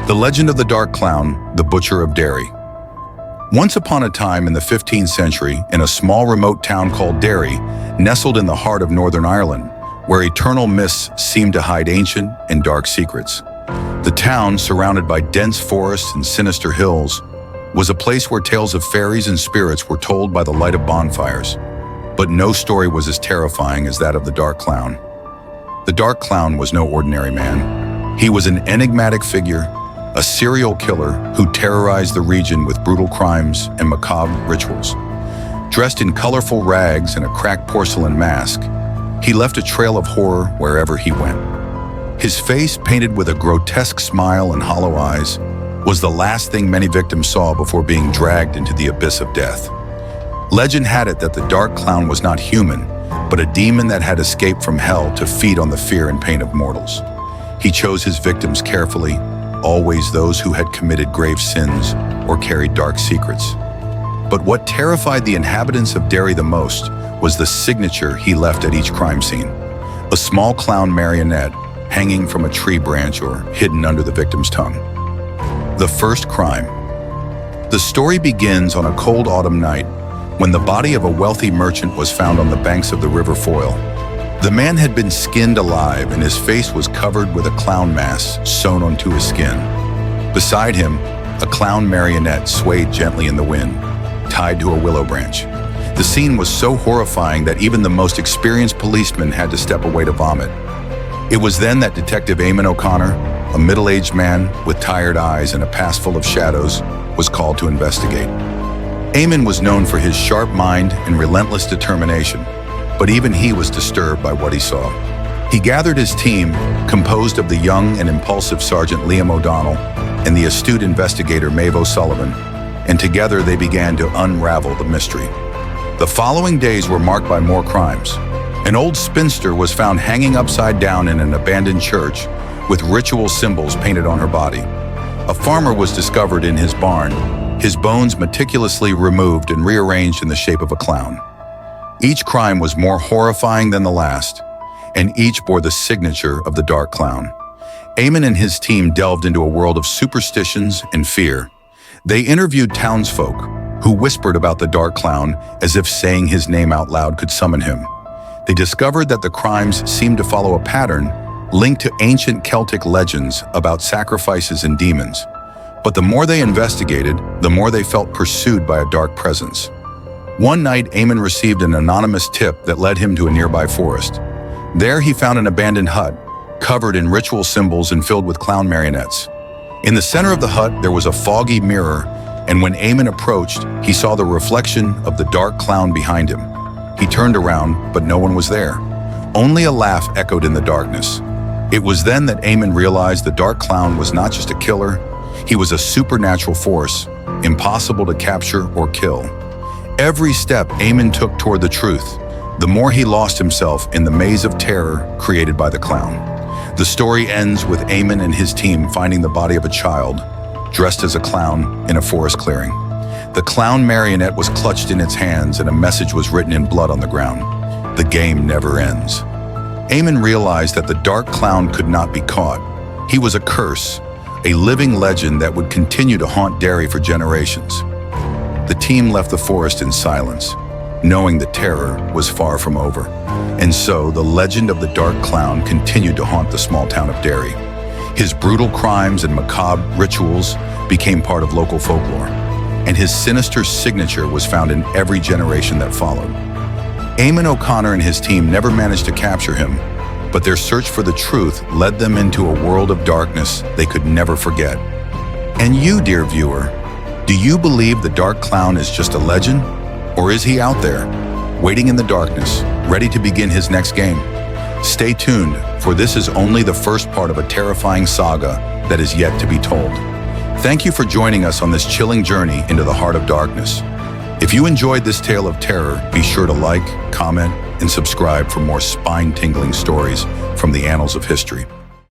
The legend of the Dark Clown, the Butcher of Derry. Once upon a time in the 15th century, in a small remote town called Derry, nestled in the heart of Northern Ireland, where eternal mists seemed to hide ancient and dark secrets. The town, surrounded by dense forests and sinister hills, was a place where tales of fairies and spirits were told by the light of bonfires. But no story was as terrifying as that of the Dark Clown. The Dark Clown was no ordinary man. He was an enigmatic figure, a serial killer who terrorized the region with brutal crimes and macabre rituals. Dressed in colorful rags and a cracked porcelain mask, he left a trail of horror wherever he went. His face, painted with a grotesque smile and hollow eyes, was the last thing many victims saw before being dragged into the abyss of death. Legend had it that the Dark Clown was not human, but a demon that had escaped from hell to feed on the fear and pain of mortals. He chose his victims carefully, always those who had committed grave sins or carried dark secrets. But what terrified the inhabitants of Derry the most was the signature he left at each crime scene. A small clown marionette hanging from a tree branch or hidden under the victim's tongue. The first crime. The story begins on a cold autumn night when the body of a wealthy merchant was found on the banks of the River Foyle. The man had been skinned alive and his face was covered with a clown mask sewn onto his skin. Beside him, a clown marionette swayed gently in the wind, tied to a willow branch. The scene was so horrifying that even the most experienced policeman had to step away to vomit. It was then that Detective Eamon O'Connor, a middle-aged man with tired eyes and a past full of shadows, was called to investigate. Eamon was known for his sharp mind and relentless determination, but even he was disturbed by what he saw. He gathered his team, composed of the young and impulsive Sergeant Liam O'Donnell and the astute investigator Maeve O'Sullivan, and together they began to unravel the mystery. The following days were marked by more crimes. An old spinster was found hanging upside down in an abandoned church with ritual symbols painted on her body. A farmer was discovered in his barn, his bones meticulously removed and rearranged in the shape of a clown. Each crime was more horrifying than the last, and each bore the signature of the Dark Clown. Eamon and his team delved into a world of superstitions and fear. They interviewed townsfolk who whispered about the Dark Clown as if saying his name out loud could summon him. They discovered that the crimes seemed to follow a pattern linked to ancient Celtic legends about sacrifices and demons. But the more they investigated, the more they felt pursued by a dark presence. One night, Eamon received an anonymous tip that led him to a nearby forest. There he found an abandoned hut, covered in ritual symbols and filled with clown marionettes. In the center of the hut, there was a foggy mirror, and when Eamon approached, he saw the reflection of the Dark Clown behind him. He turned around, but no one was there. Only a laugh echoed in the darkness. It was then that Eamon realized the Dark Clown was not just a killer, he was a supernatural force, impossible to capture or kill. Every step Eamon took toward the truth, the more he lost himself in the maze of terror created by the clown. The story ends with Eamon and his team finding the body of a child, dressed as a clown in a forest clearing. The clown marionette was clutched in its hands and a message was written in blood on the ground. The game never ends. Eamon realized that the Dark Clown could not be caught. He was a curse, a living legend that would continue to haunt Derry for generations. The team left the forest in silence, knowing the terror was far from over. And so, the legend of the Dark Clown continued to haunt the small town of Derry. His brutal crimes and macabre rituals became part of local folklore, and his sinister signature was found in every generation that followed. Eamon O'Connor and his team never managed to capture him, but their search for the truth led them into a world of darkness they could never forget. And you, dear viewer, do you believe the Dark Clown is just a legend? Or is he out there, waiting in the darkness, ready to begin his next game? Stay tuned, for this is only the first part of a terrifying saga that is yet to be told. Thank you for joining us on this chilling journey into the heart of darkness. If you enjoyed this tale of terror, be sure to like, comment, and subscribe for more spine-tingling stories from the annals of history.